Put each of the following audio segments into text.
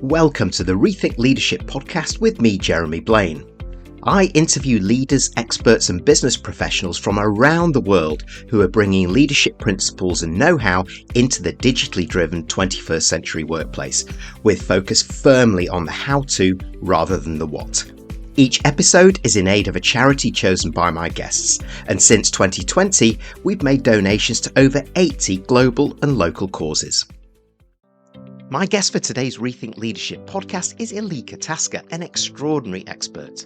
Welcome to the Rethink Leadership podcast with me, Jeremy Blain. I interview leaders, experts and business professionals from around the world who are bringing leadership principles and know-how into the digitally driven 21st century workplace, with focus firmly on the how-to rather than the what. Each episode is in aid of a charity chosen by my guests, and since 2020, we've made donations to over 80 global and local causes. My guest for today's Rethink Leadership podcast is Elika Tasker, an extraordinary expert.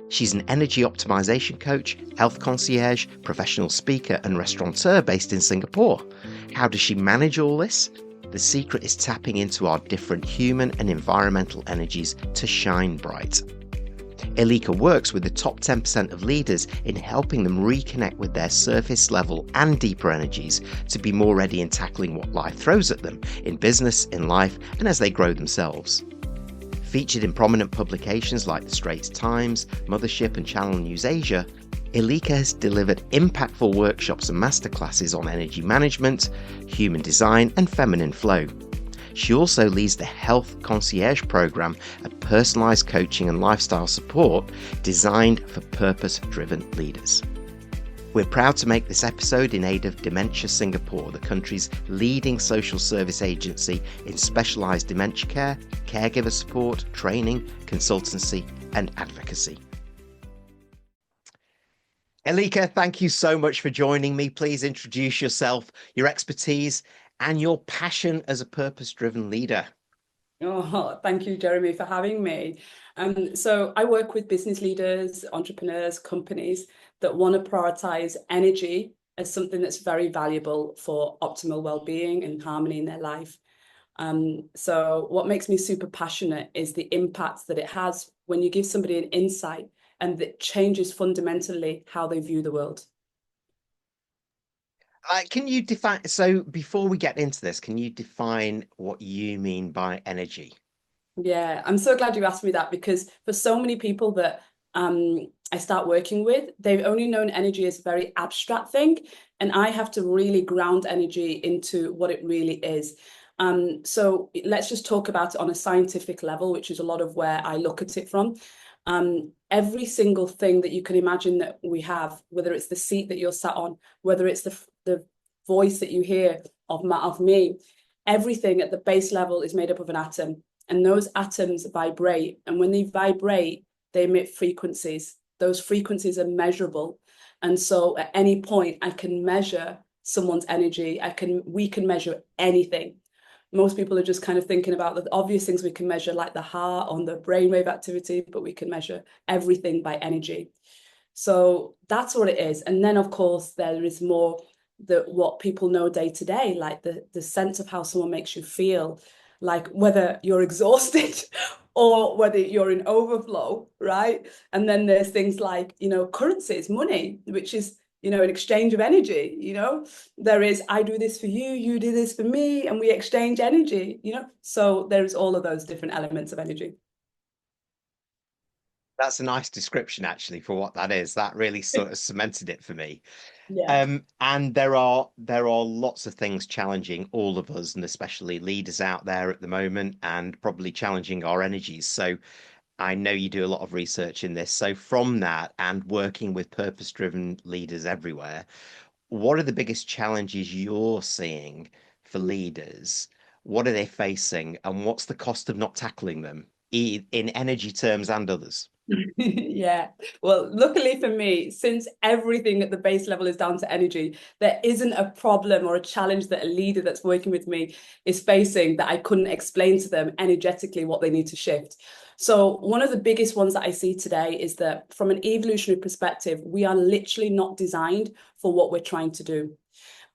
She's an Energy Optimisation Coach, Health Concierge, professional speaker and restaurateur based in Singapore. How does she manage all this? The secret is tapping into our different human and environmental energies to shine bright. Elika works with the top 10% of leaders in helping them reconnect with their surface level and deeper energies to be more ready in tackling what life throws at them in business, in life, and as they grow themselves. Featured in prominent publications like the Straits Times, Mothership and Channel News Asia, Elika has delivered impactful workshops and masterclasses on energy management, human design and feminine flow. She also leads the Health Concierge Program, a personalised coaching and lifestyle support designed for purpose-driven leaders. We're proud to make this episode in aid of Dementia Singapore, the country's leading social service agency in specialised dementia care, caregiver support, training, consultancy and advocacy. Elika, thank you so much for joining me. Please introduce yourself, your expertise and your passion as a purpose-driven leader. Oh, thank you, Jeremy, for having me. So I work with business leaders, entrepreneurs, companies that want to prioritize energy as something that's very valuable for optimal well-being and harmony in their life. So what makes me super passionate is the impact that it has when you give somebody an insight and that changes fundamentally how they view the world. Can you define, so before we get into this, can you define what you mean by energy? Yeah, I'm so glad you asked me that, because for so many people that I start working with, they've only known energy as a very abstract thing, and I have to really ground energy into what it really is. So let's just talk about it on a scientific level, which is a lot of where I look at it from. Every single thing that you can imagine that we have, whether it's the seat that you're sat on, whether it's the voice that you hear of me, everything at the base level is made up of an atom, and those atoms vibrate, and when they vibrate, they emit frequencies. Those frequencies are measurable, and so at any point I can measure someone's energy. We can measure anything. Most people are just kind of thinking about the obvious things we can measure, like the heart on the brainwave activity, but we can measure everything by energy. So that's what it is. And then, of course, there is more that what people know day to day, like the sense of how someone makes you feel, like whether you're exhausted or whether you're in overflow, right? And then there's things like, currencies, money, which is, an exchange of energy. There is, I do this for you, you do this for me, and we exchange energy, so there's all of those different elements of energy. That's a nice description, actually, for what that is. That really sort of cemented it for me. Yeah. And there are lots of things challenging all of us, and especially leaders out there at the moment, and probably challenging our energies. So I know you do a lot of research in this. So from that and working with purpose-driven leaders everywhere, what are the biggest challenges you're seeing for leaders? What are they facing, and what's the cost of not tackling them in energy terms and others? Yeah, well, luckily for me, since everything at the base level is down to energy, there isn't a problem or a challenge that a leader that's working with me is facing that I couldn't explain to them energetically what they need to shift. So one of the biggest ones that I see today is that from an evolutionary perspective, we are literally not designed for what we're trying to do.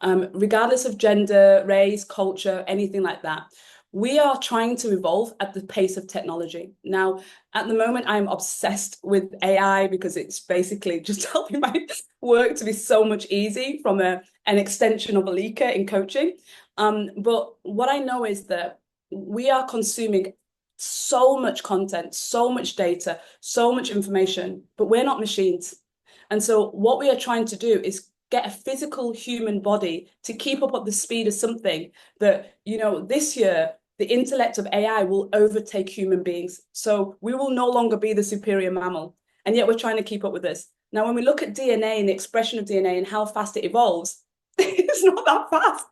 Regardless of gender, race, culture, anything like that. We are trying to evolve at the pace of technology. Now, at the moment, I'm obsessed with AI because it's basically just helping my work to be so much easy from an extension of Elika in coaching. But what I know is that we are consuming so much content, so much data, so much information, but we're not machines. And so what we are trying to do is get a physical human body to keep up at the speed of something that, this year, the intellect of AI will overtake human beings. So we will no longer be the superior mammal. And yet we're trying to keep up with this. Now, when we look at DNA and the expression of DNA and how fast it evolves, it's not that fast.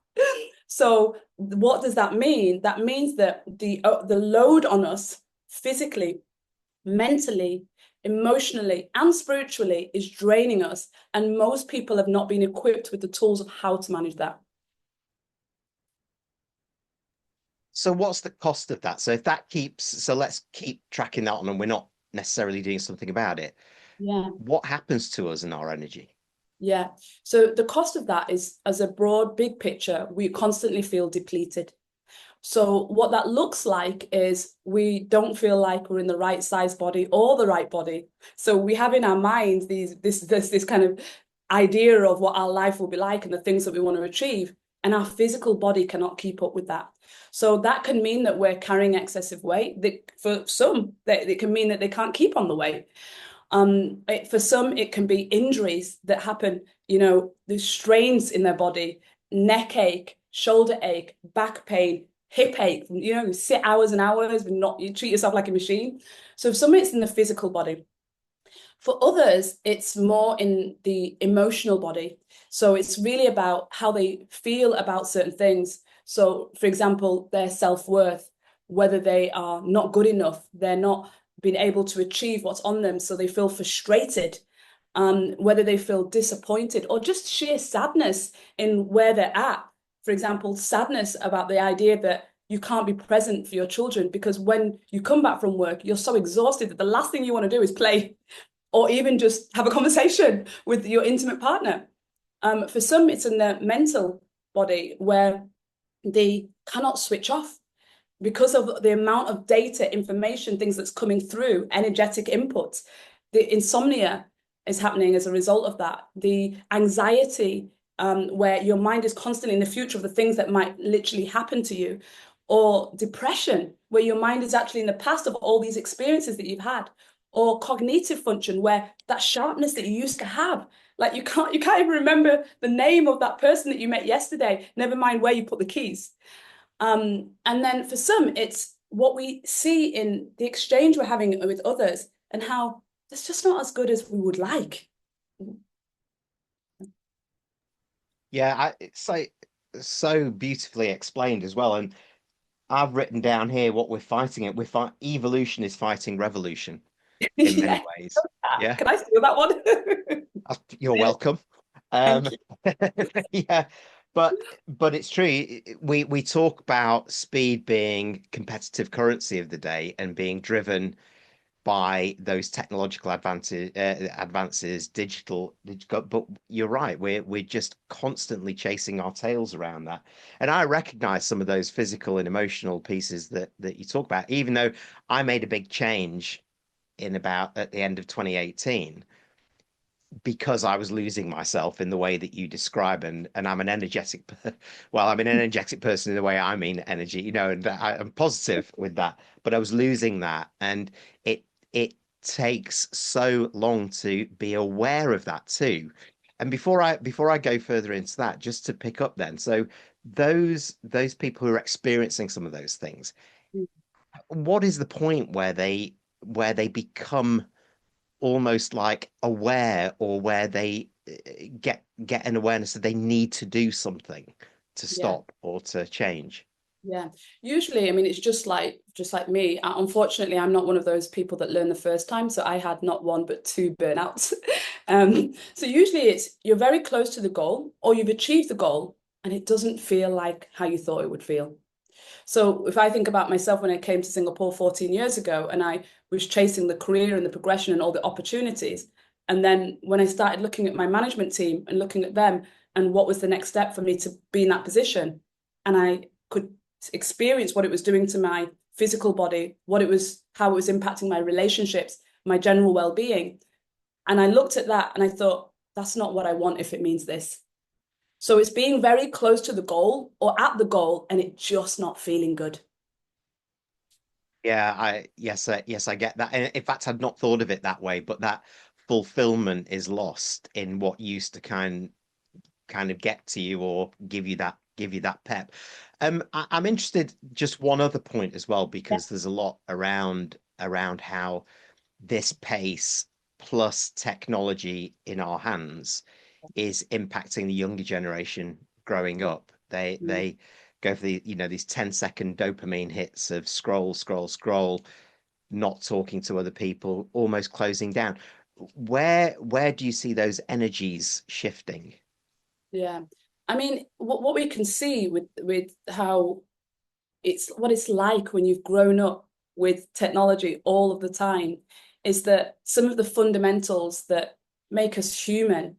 So what does that mean? That means that the load on us physically, mentally, emotionally, and spiritually is draining us. And most people have not been equipped with the tools of how to manage that. So what's the cost of that? So if that keeps, so let's keep tracking that on and we're not necessarily doing something about it. Yeah. What happens to us and our energy? Yeah. So the cost of that is, as a broad, big picture, we constantly feel depleted. So what that looks like is we don't feel like we're in the right size body or the right body. So we have in our minds this kind of idea of what our life will be like and the things that we want to achieve. And our physical body cannot keep up with that. So that can mean that we're carrying excessive weight. For some, it can mean that they can't keep on the weight. For some, it can be injuries that happen, there's strains in their body, neck ache, shoulder ache, back pain, hip ache, you sit hours and hours and you treat yourself like a machine. So for some, it's in the physical body. For others, it's more in the emotional body. So it's really about how they feel about certain things. So, for example, their self-worth, whether they are not good enough, they're not being able to achieve what's on them, so they feel frustrated, whether they feel disappointed or just sheer sadness in where they're at. For example, sadness about the idea that you can't be present for your children because when you come back from work, you're so exhausted that the last thing you want to do is play or even just have a conversation with your intimate partner. For some, it's in their mental body where they cannot switch off because of the amount of data, information, things that's coming through, energetic inputs. The insomnia is happening as a result of that. The anxiety, where your mind is constantly in the future of the things that might literally happen to you, or depression, where your mind is actually in the past of all these experiences that you've had, or cognitive function, where that sharpness that you used to have, like you can't even remember the name of that person that you met yesterday, never mind where you put the keys. And then for some, it's what we see in the exchange we're having with others and how it's just not as good as we would like. Yeah, it's like so beautifully explained as well. And I've written down here what we're fighting it. Evolution is fighting revolution in many Yeah. ways. Yeah, Can I steal that one? you're welcome. Um, Thank you. yeah, but it's true. We talk about speed being competitive currency of the day and being driven by those technological advances, digital. But you're right. We're just constantly chasing our tails around that. And I recognize some of those physical and emotional pieces that you talk about. Even though I made a big change in about at the end of 2018 because I was losing myself in the way that you describe, and I'm an energetic, well, I'm an energetic person in the way I mean energy, and I'm positive with that, but I was losing that, and it takes so long to be aware of that too. And before I go further into that, just to pick up then, so those people who are experiencing some of those things, what is the point where they become almost like aware, or where they get an awareness that they need to do something to Yeah. stop or to change? Yeah, usually, I mean, it's just like me. Unfortunately, I'm not one of those people that learn the first time. So I had not one but two burnouts. So usually it's you're very close to the goal or you've achieved the goal and it doesn't feel like how you thought it would feel. So if I think about myself when I came to Singapore 14 years ago and I was chasing the career and the progression and all the opportunities, and then when I started looking at my management team and looking at them and what was the next step for me to be in that position, and I could experience what it was doing to my physical body, how it was impacting my relationships, my general well-being. And I looked at that and I thought, that's not what I want if it means this. So it's being very close to the goal or at the goal and it just not feeling good. Yeah, yes, I get that. And in fact, I'd not thought of it that way, but that fulfillment is lost in what used to kind of get to you or give you that give you that pep. I'm interested just one other point as well, Yeah. because there's a lot around how this pace plus technology in our hands is impacting the younger generation growing up. Mm. They go for these 10-second dopamine hits of scroll, scroll, scroll, not talking to other people, almost closing down. Where do you see those energies shifting? Yeah. I mean, what we can see with how it's what it's like when you've grown up with technology all of the time is that some of the fundamentals that make us human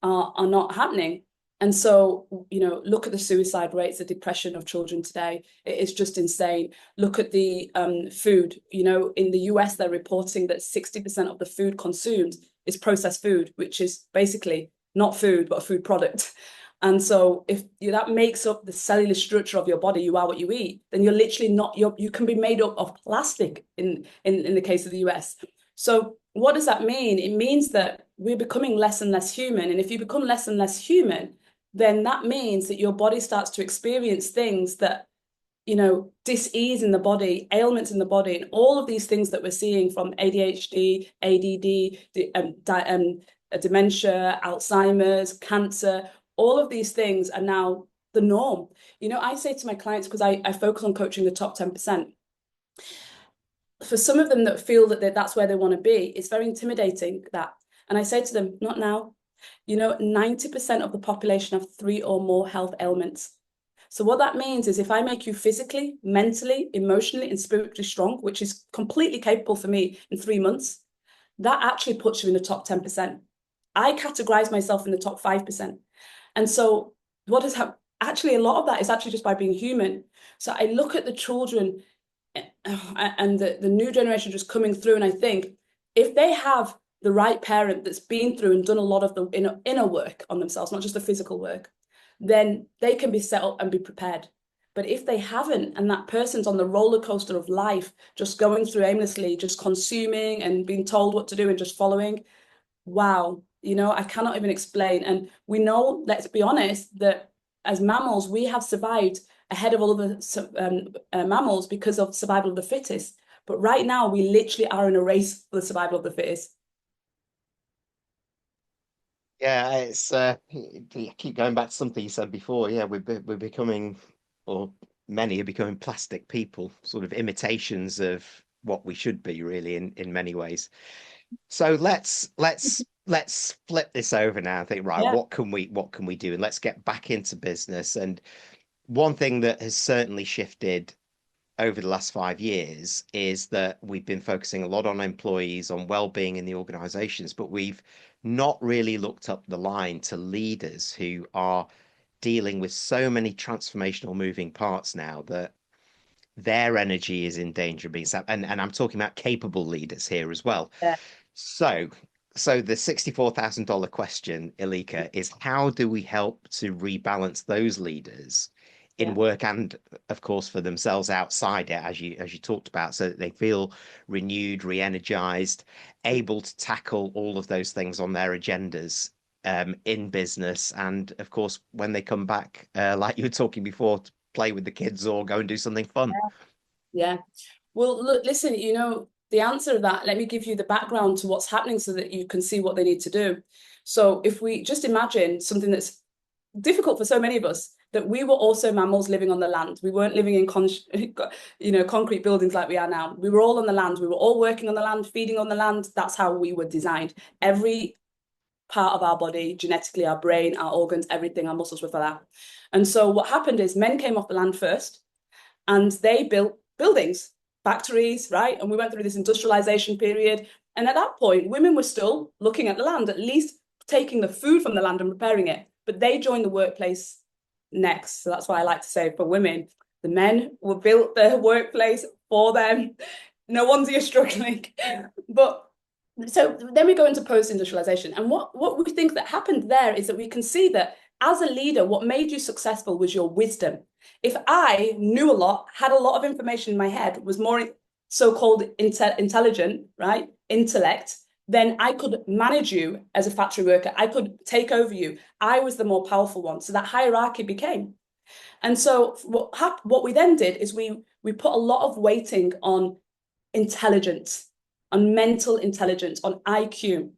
are not happening. And so, look at the suicide rates, the depression of children today. It is just insane. Look at the food. In the US, they're reporting that 60% of the food consumed is processed food, which is basically not food, but a food product. And so if that makes up the cellular structure of your body, you are what you eat, then you're literally not, you can be made up of plastic in the case of the US. So what does that mean? It means that we're becoming less and less human. And if you become less and less human, then that means that your body starts to experience things that, dis-ease in the body, ailments in the body, and all of these things that we're seeing from ADHD, ADD, dementia, Alzheimer's, cancer, all of these things are now the norm. I say to my clients, because I focus on coaching the top 10%, for some of them that feel that that's where they want to be, it's very intimidating that. And I say to them, not now. 90% of the population have 3 or more health ailments. So what that means is if I make you physically, mentally, emotionally, and spiritually strong, which is completely capable for me in 3 months, that actually puts you in the top 10%. I categorize myself in the top 5%. And so what has happened? Actually, a lot of that is actually just by being human. So I look at the children and the new generation just coming through, and I think if they have the right parent that's been through and done a lot of the inner work on themselves, not just the physical work, then they can be set up and be prepared. But if they haven't, and that person's on the roller coaster of life, just going through aimlessly, just consuming and being told what to do and just following, wow, I cannot even explain. And we know, let's be honest, that as mammals, we have survived ahead of all of the mammals because of survival of the fittest. But right now, we literally are in a race for the survival of the fittest. Yeah, it's I keep going back to something you said before. Yeah, we're becoming, or many are becoming plastic people, sort of imitations of what we should be, really, in many ways. So let's flip this over now and think, right, Yeah, what can we do? And let's get back into business. And one thing that has certainly shifted over the last 5 years is that we've been focusing a lot on employees, on well-being in the organizations, but we've not really looked up the line to leaders who are dealing with so many transformational moving parts now that their energy is in danger of being sapped. And I'm talking about capable leaders here as well. yeah, So, so the $64,000 question, Elika, is how do we help to rebalance those leaders in yeah. work and, of course, for themselves outside it, as you talked about, so that they feel renewed, re-energized, able to tackle all of those things on their agendas in business, and of course, when they come back, like you were talking before, to play with the kids or go and do something fun. Yeah. Well, look, listen, the answer to that, let me give you the background to what's happening so that you can see what they need to do. So if we just imagine something that's difficult for so many of us, that we were also mammals living on the land. We weren't living in concrete buildings like we are now. We were all on the land. We were all working on the land, feeding on the land. That's how we were designed. Every part of our body, genetically, our brain, our organs, everything, our muscles were for that. And so what happened is men came off the land first and they built buildings, factories, right? And we went through this industrialization period. And at that point, women were still looking at the land, at least taking the food from the land and preparing it. But they joined the workplace next. So that's why I like to say for women, the men will build their workplace for them. No wonder you're struggling. But so then we go into post-industrialization. And what we think that happened there is that we can see that as a leader, what made you successful was your wisdom. If I knew a lot, had a lot of information in my head, was more so-called intelligent, right? Intellect, then I could manage you as a factory worker. I could take over you. I was the more powerful one. So that hierarchy became. And so what we then did is we put a lot of weighting on intelligence, on mental intelligence, on IQ.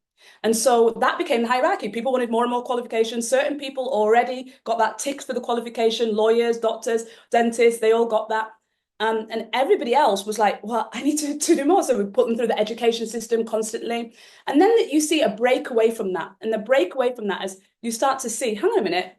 And so that became the hierarchy. People wanted more and more qualifications. Certain people already got that tick for the qualification, lawyers, doctors, dentists, they all got that. And everybody else was like, well, I need to do more. So we put them through the education system constantly. And then you see a break away from that. And the break away from that is you start to see, hang on a minute,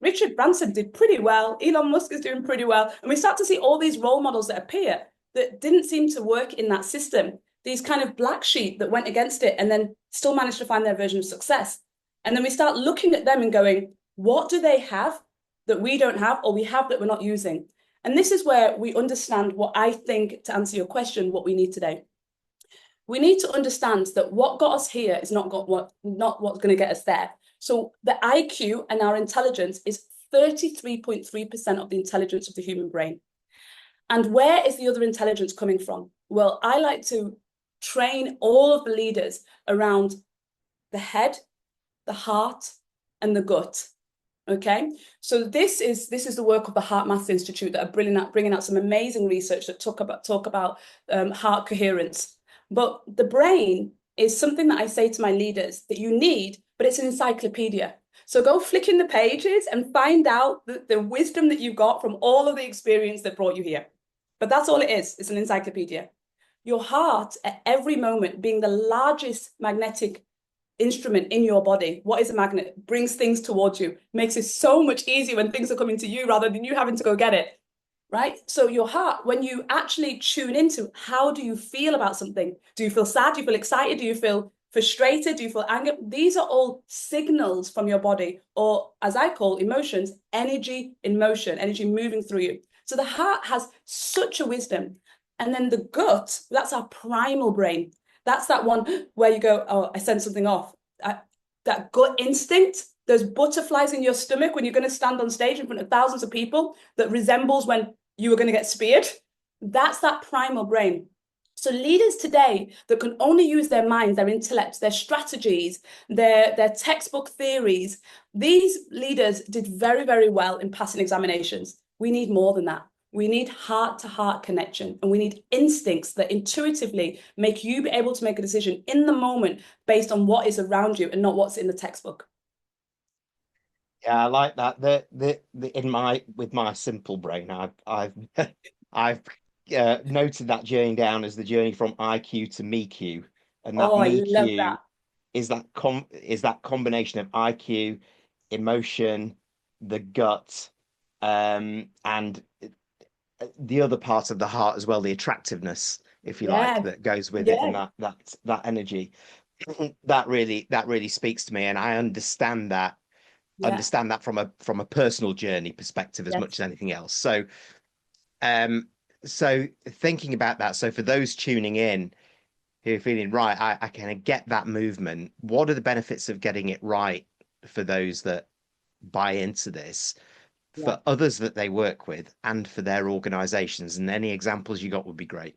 Richard Branson did pretty well. Elon Musk is doing pretty well. And we start to see all these role models that appear that didn't seem to work in that system. These kind of black sheep that went against it and then still managed to find their version of success. And then we start looking at them and going, what do they have that we don't have, or we have that we're not using? And this is where we understand what I think, to answer your question, what we need today. We need to understand that what got us here is not what's going to get us there. So the IQ and our intelligence is 33.3% of the intelligence of the human brain. And where is the other intelligence coming from? Well, I like to train all of the leaders around the head, the heart, and the gut. Okay, so this is the work of the Heart Math Institute that are bringing out some amazing research that talk about heart coherence. But the brain is something that I say to my leaders that you need, but it's an encyclopedia. So go flick in the pages and find out the wisdom that you got from all of the experience that brought you here. But that's all it is. It's an encyclopedia. Your heart at every moment being the largest magnetic instrument in your body. What is a magnet? Brings things towards you, makes it so much easier when things are coming to you rather than you having to go get it, right? So your heart, when you actually tune into how do you feel about something? Do you feel sad? Do you feel excited? Do you feel frustrated? Do you feel anger? These are all signals from your body, or as I call emotions, energy in motion, energy moving through you. So the heart has such a wisdom. And then the gut, that's our primal brain. That's that one where you go, oh, I sent something off. That gut instinct, those butterflies in your stomach when you're going to stand on stage in front of thousands of people that resembles when you were going to get speared. That's that primal brain. So leaders today that can only use their minds, their intellect, their strategies, their textbook theories, these leaders did very, very well in passing examinations. We need more than that. We need heart-to-heart connection, and we need instincts that intuitively make you be able to make a decision in the moment based on what is around you and not what's in the textbook. Yeah, I like that. With my simple brain, I've noted that journey down as the journey from IQ to MEQ, and that Oh, I love MEQ that. is that combination of IQ, emotion, the gut, and the other part of the heart as well, the attractiveness, if you like, Yeah, that goes with it, and yeah, that energy. That really speaks to me, and I yeah, understand that from a personal journey perspective as much yes. as anything else. Um, so thinking about that, so for those tuning in who are feeling right, I kind of get that movement. What are the benefits of getting it right for those that buy into this, Yeah. for others that they work with, and for their organizations? And any examples you got would be great.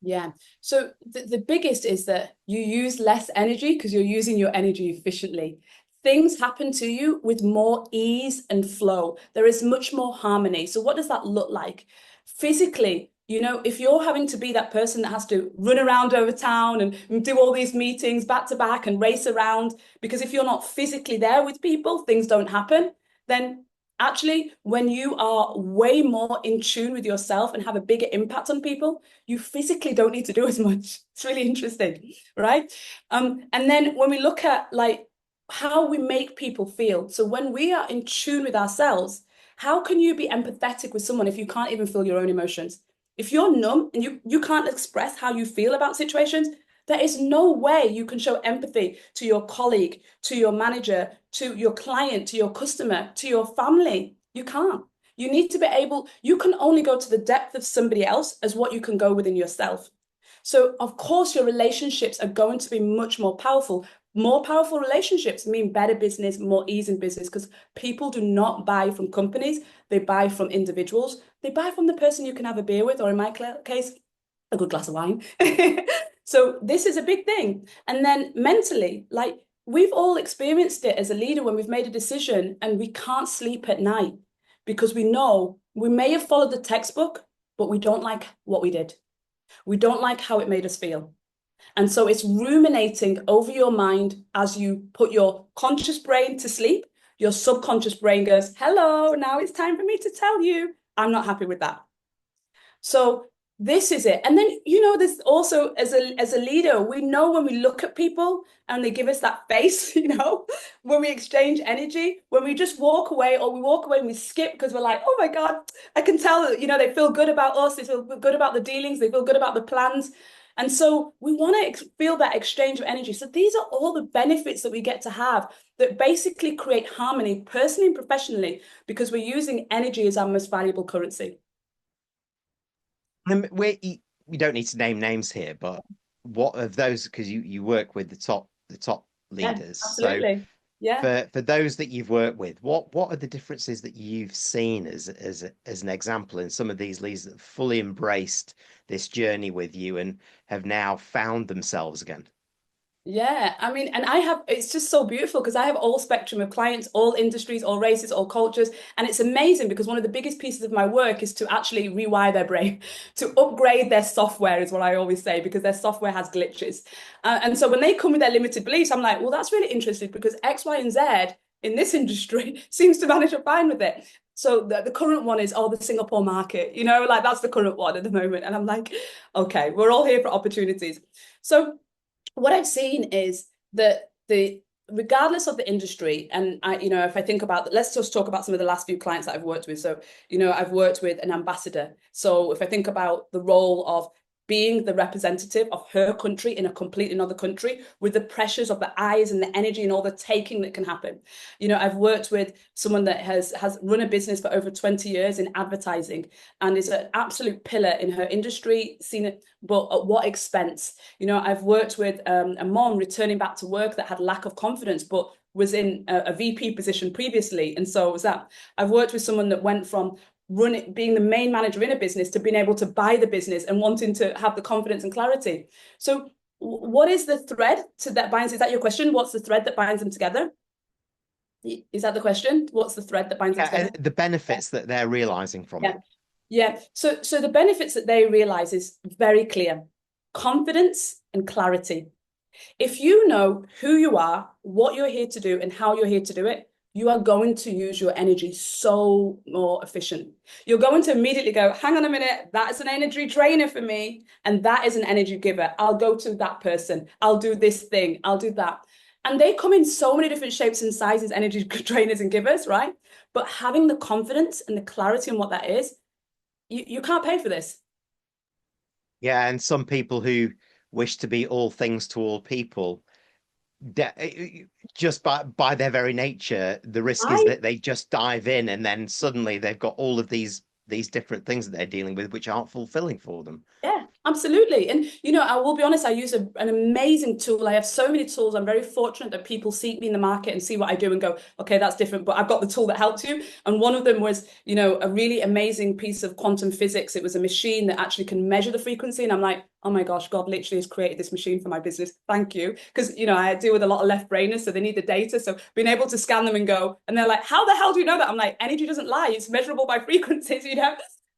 Yeah. So the biggest is that you use less energy because you're using your energy efficiently. Things happen to you with more ease and flow. There is much more harmony. So what does that look like? Physically, if you're having to be that person that has to run around over town and do all these meetings back to back and race around, because if you're not physically there with people, things don't happen, then actually, when you are way more in tune with yourself and have a bigger impact on people, you physically don't need to do as much. It's really interesting, right? And then when we look at like how we make people feel, so when we are in tune with ourselves, how can you be empathetic with someone if you can't even feel your own emotions? If you're numb and you can't express how you feel about situations, there is no way you can show empathy to your colleague, to your manager, to your client, to your customer, to your family. You can't. You need to be able, you can only go to the depth of somebody else as what you can go within yourself. So, of course, your relationships are going to be much more powerful. More powerful relationships mean better business, more ease in business, because people do not buy from companies, they buy from individuals. They buy from the person you can have a beer with, or in my case, a good glass of wine. So this is a big thing. And then mentally, like we've all experienced it as a leader when we've made a decision and we can't sleep at night because we know we may have followed the textbook, but we don't like what we did. We don't like how it made us feel. And so it's ruminating over your mind as you put your conscious brain to sleep. Your subconscious brain goes, hello, now it's time for me to tell you I'm not happy with that. So this is it. And then, there's also as a leader, we know when we look at people and they give us that face, when we exchange energy, when we just walk away or we walk away and we skip because we're like, oh my God, I can tell that, they feel good about us. They feel good about the dealings. They feel good about the plans. And so we want to feel that exchange of energy. So these are all the benefits that we get to have that basically create harmony personally and professionally because we're using energy as our most valuable currency. We don't need to name names here, but what of those? Because you work with the top Yeah, leaders. So absolutely. Yeah. for those that you've worked with, what are the differences that you've seen as an example in some of these leaders that fully embraced this journey with you and have now found themselves again? Yeah, I mean, and it's just so beautiful because I have all spectrum of clients, all industries, all races, all cultures. And it's amazing because one of the biggest pieces of my work is to actually rewire their brain, to upgrade their software, is what I always say, because their software has glitches. And so when they come with their limited beliefs, I'm like, well, that's really interesting because X, Y, and Z in this industry seems to manage fine with it. So the current one is, the Singapore market, like that's the current one at the moment. And I'm like, okay, we're all here for opportunities. So what I've seen is that regardless of the industry, and if I think about, let's just talk about some of the last few clients that I've worked with. So, I've worked with an ambassador. So if I think about the role of being the representative of her country in a completely another country with the pressures of the eyes and the energy and all the taking that can happen. I've worked with someone that has run a business for over 20 years in advertising and is an absolute pillar in her industry, seen it, but at what expense? I've worked with a mom returning back to work that had lack of confidence, but was in a VP position previously. And so was that. I've worked with someone that went from being the main manager in a business to being able to buy the business and wanting to have the confidence and clarity. So what is the thread that binds? Is that your question? What's the thread that binds them together? Is that the question? What's the thread that binds them together? The benefits that they're realizing from Yeah. it. Yeah. So the benefits that they realize is very clear. Confidence and clarity. If you know who you are, what you're here to do, and how you're here to do it, you are going to use your energy so more efficient. You're going to immediately go, hang on a minute, that's an energy drainer for me, and that is an energy giver. I'll go to that person. I'll do this thing. I'll do that. And they come in so many different shapes and sizes, energy drainers and givers, right? But having the confidence and the clarity on what that is, you can't pay for this. Yeah, and some people who wish to be all things to all people, just by their very nature, the risk is I that they just dive in and then suddenly they've got all of these different things that they're dealing with, which aren't fulfilling for them. Yeah, absolutely. And, I will be honest, I use an amazing tool. I have so many tools. I'm very fortunate that people seek me in the market and see what I do and go, okay, that's different, but I've got the tool that helps you. And one of them was, a really amazing piece of quantum physics. It was a machine that actually can measure the frequency. And I'm like, oh my gosh, God literally has created this machine for my business. Thank you. Because, I deal with a lot of left brainers, so they need the data. So being able to scan them and go, and they're like, how the hell do you know that? I'm like, energy doesn't lie. It's measurable by frequencies,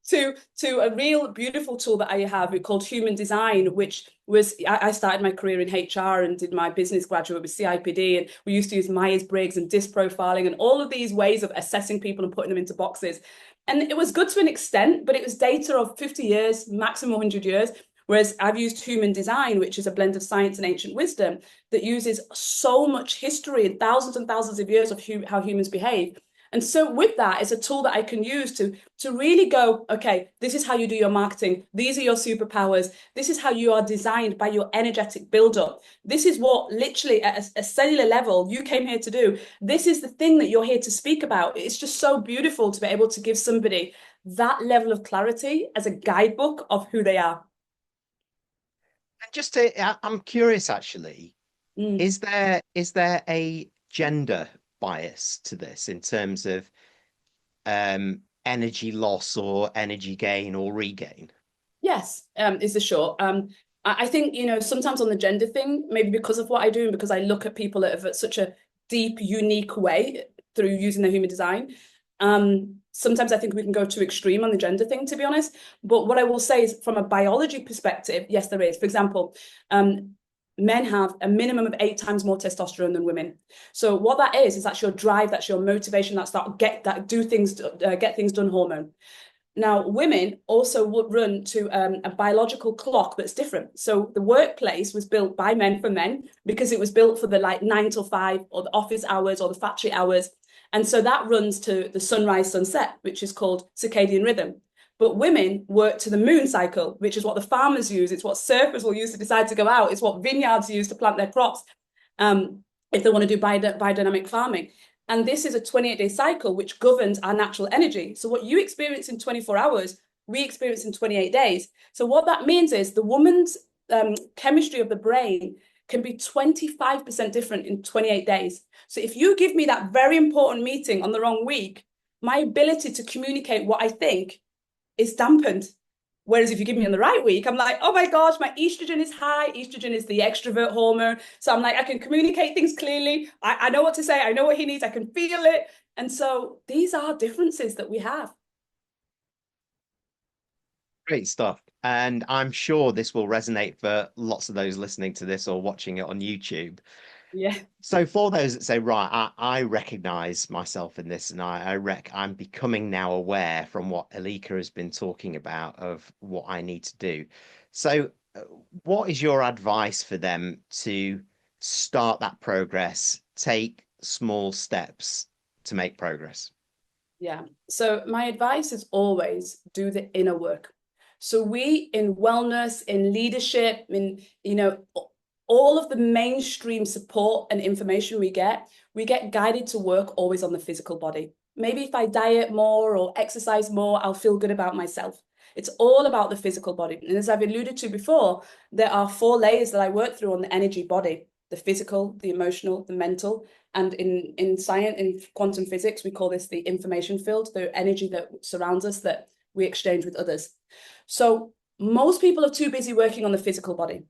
to a real beautiful tool that I have called Human Design, which was, I started my career in HR and did my business graduate with CIPD, and we used to use Myers-Briggs and disc profiling and all of these ways of assessing people and putting them into boxes. And it was good to an extent, but it was data of 50 years, maximum 100 years. Whereas I've used Human Design, which is a blend of science and ancient wisdom that uses so much history and thousands of years of how humans behave. And so with that, it's a tool that I can use to really go, okay, this is how you do your marketing. These are your superpowers. This is how you are designed by your energetic buildup. This is what literally at a cellular level you came here to do. This is the thing that you're here to speak about. It's just so beautiful to be able to give somebody that level of clarity as a guidebook of who they are. And I'm curious actually, Mm. is there a gender bias to this in terms of energy loss or energy gain or regain? Yes, is the short. I think, sometimes on the gender thing, maybe because of what I do and because I look at people at such a deep, unique way through using their human design, sometimes I think we can go too extreme on the gender thing, to be honest. But what I will say is, from a biology perspective, yes, there is. For example, men have a minimum of 8 times more testosterone than women. So what that is that's your drive, that's your motivation, that's that get things done hormone. Now, women also would run to a biological clock that's different. So the workplace was built by men for men because it was built for the 9 till 5 or the office hours or the factory hours. And so that runs to the sunrise, sunset, which is called circadian rhythm. But women work to the moon cycle, which is what the farmers use. It's what surfers will use to decide to go out. It's what vineyards use to plant their crops if they want to do biodynamic farming. And this is a 28-day cycle which governs our natural energy. So what you experience in 24 hours, we experience in 28 days. So what that means is the woman's chemistry of the brain can be 25% different in 28 days. So if you give me that very important meeting on the wrong week, my ability to communicate what I think is dampened. Whereas if you give me on the right week, I'm like, oh my gosh, my estrogen is high. Estrogen is the extrovert hormone. So I'm like, I can communicate things clearly. I know what to say. I know what he needs. I can feel it. And so these are differences that we have. Great stuff. And I'm sure this will resonate for lots of those listening to this or watching it on YouTube. Yeah. So for those that say, right, I recognize myself in this, and I'm becoming now aware from what Elika has been talking about of what I need to do. So what is your advice for them to start that progress, take small steps to make progress? Yeah. So my advice is always do the inner work. So we in wellness, in leadership, in, all of the mainstream support and information we get guided to work always on the physical body. Maybe if I diet more or exercise more, I'll feel good about myself. It's all about the physical body. And as I've alluded to before, there are 4 layers that I work through on the energy body: the physical, the emotional, the mental. And in science, in quantum physics, we call this the information field, the energy that surrounds us that we exchange with others. So most people are too busy working on the physical body.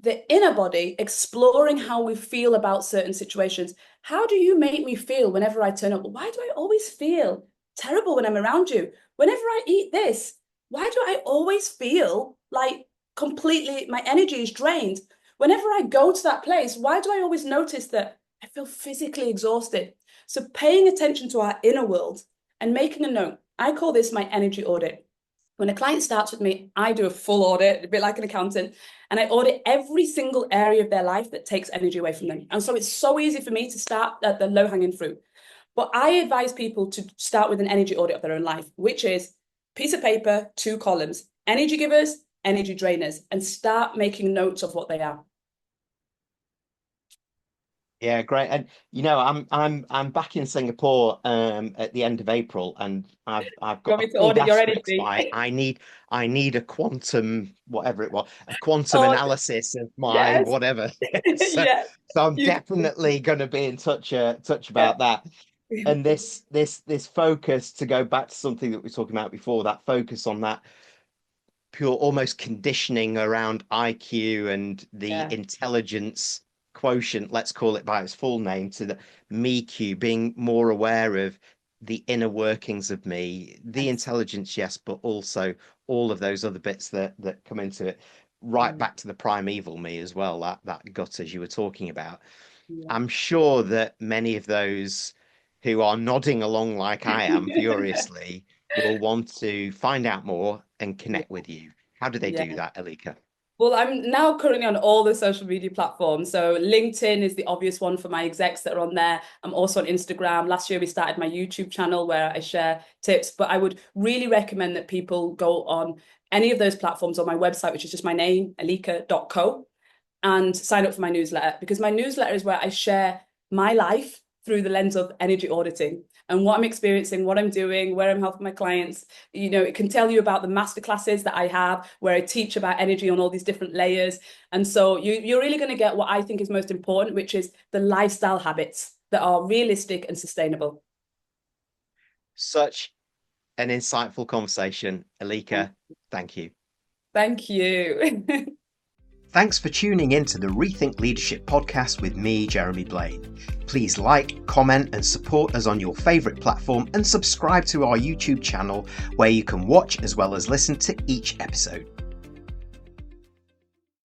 The inner body, exploring how we feel about certain situations. How do you make me feel whenever I turn up? Why do I always feel terrible when I'm around you? Whenever I eat this, why do I always feel like completely my energy is drained? Whenever I go to that place, why do I always notice that I feel physically exhausted? So paying attention to our inner world and making a note. I call this my energy audit. When a client starts with me, I do a full audit, a bit like an accountant, and I audit every single area of their life that takes energy away from them. And so it's so easy for me to start at the low-hanging fruit. But I advise people to start with an energy audit of their own life, which is piece of paper, 2 columns, energy givers, energy drainers, and start making notes of what they are. Yeah, great. And I'm back in Singapore at the end of April, and I've You got want a me to full audit your asterisk energy? by I need a quantum whatever it was, a quantum Oh, analysis of my yes. whatever. So Yeah. so I'm You, definitely going to be in touch yeah. about that. And this focus, to go back to something that we were talking about before, that focus on that pure almost conditioning around IQ and the Yeah. intelligence quotient, let's call it by its full name, to the me Q, being more aware of the inner workings of me, the Yes. intelligence, yes, but also all of those other bits that come into it, right Mm, back to the primeval me as well, that gut as you were talking about. yeah. I'm sure that many of those who are nodding along like I am furiously will want to find out more and Yeah. connect with you. How do they do Yeah. that, Elika? Well, I'm now currently on all the social media platforms. So LinkedIn is the obvious one for my execs that are on there. I'm also on Instagram. Last year, we started my YouTube channel where I share tips, but I would really recommend that people go on any of those platforms or my website, which is just my name, elika.co, and sign up for my newsletter, because my newsletter is where I share my life through the lens of energy auditing and what I'm experiencing, what I'm doing, where I'm helping my clients. It can tell you about the masterclasses that I have where I teach about energy on all these different layers. And so you're really going to get what I think is most important, which is the lifestyle habits that are realistic and sustainable. Such an insightful conversation, Thank Elika. Thank you. thank you. Thanks for tuning in to the Rethink Leadership podcast with me, Jeremy Blain. Please like, comment and support us on your favourite platform and subscribe to our YouTube channel where you can watch as well as listen to each episode.